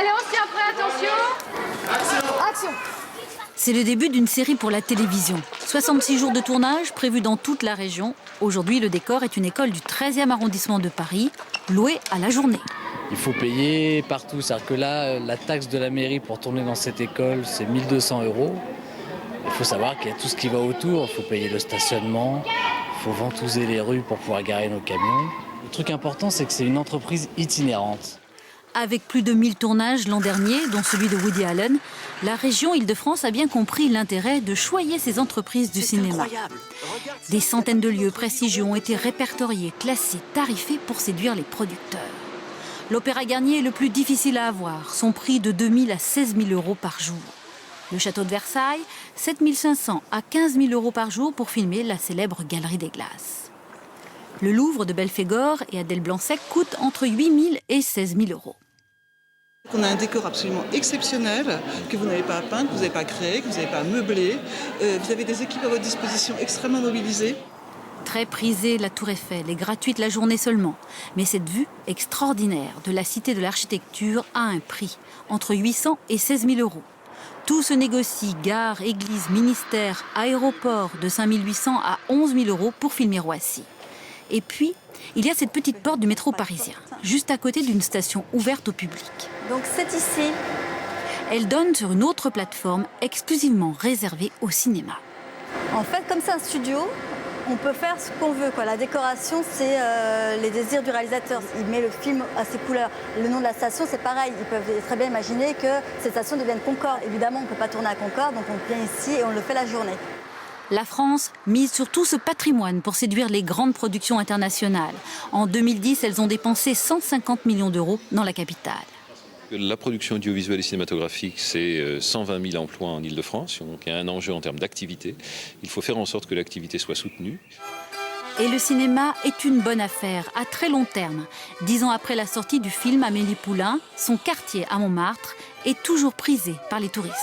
Allez, on se tient prêt, attention. Action. C'est le début d'une série pour la télévision. 66 jours de tournage prévus dans toute la région. Aujourd'hui, le décor est une école du 13e arrondissement de Paris, louée à la journée. Il faut payer partout. C'est-à-dire que là, la taxe de la mairie pour tourner dans cette école, c'est 1 200 €. Il faut savoir qu'il y a tout ce qui va autour. Il faut payer le stationnement, il faut ventouser les rues pour pouvoir garer nos camions. Le truc important, c'est que c'est une entreprise itinérante. Avec plus de 1000 tournages l'an dernier, dont celui de Woody Allen, la région Île-de-France a bien compris l'intérêt de choyer ces entreprises du cinéma. Des centaines de lieux prestigieux ont été répertoriés, classés, tarifés pour séduire les producteurs. L'Opéra Garnier est le plus difficile à avoir, son prix de 2 000 à 16 000 € par jour. Le château de Versailles, 7 500 à 15 000 € par jour pour filmer la célèbre Galerie des Glaces. Le Louvre de Belphégor et Adèle Blanc-Sec coûte entre 8 000 et 16 000 €. On a un décor absolument exceptionnel que vous n'avez pas à peindre, que vous n'avez pas à créer, que vous n'avez pas à meubler. Vous avez des équipes à votre disposition extrêmement mobilisées. Très prisée, la Tour Eiffel est gratuite la journée seulement. Mais cette vue extraordinaire de la Cité de l'Architecture a un prix, entre 800 et 16 000 €. Tout se négocie, gare, église, ministère, aéroport, de 5 800 à 11 000 € pour filmer Roissy. Et puis, il y a cette petite porte du métro parisien, juste à côté d'une station ouverte au public. Donc c'est ici. Elle donne sur une autre plateforme exclusivement réservée au cinéma. En fait, comme c'est un studio, on peut faire ce qu'on veut, quoi. La décoration, c'est les désirs du réalisateur. Il met le film à ses couleurs. Le nom de la station, c'est pareil. Ils peuvent très bien imaginer que cette station devienne Concorde. Évidemment, on ne peut pas tourner à Concorde, donc on vient ici et on le fait la journée. La France mise sur tout ce patrimoine pour séduire les grandes productions internationales. En 2010, elles ont dépensé 150 millions € dans la capitale. La production audiovisuelle et cinématographique, c'est 120 000 emplois en Île-de-France. Donc il y a un enjeu en termes d'activité. Il faut faire en sorte que l'activité soit soutenue. Et le cinéma est une bonne affaire à très long terme. 10 ans après la sortie du film Amélie Poulain, son quartier à Montmartre est toujours prisé par les touristes.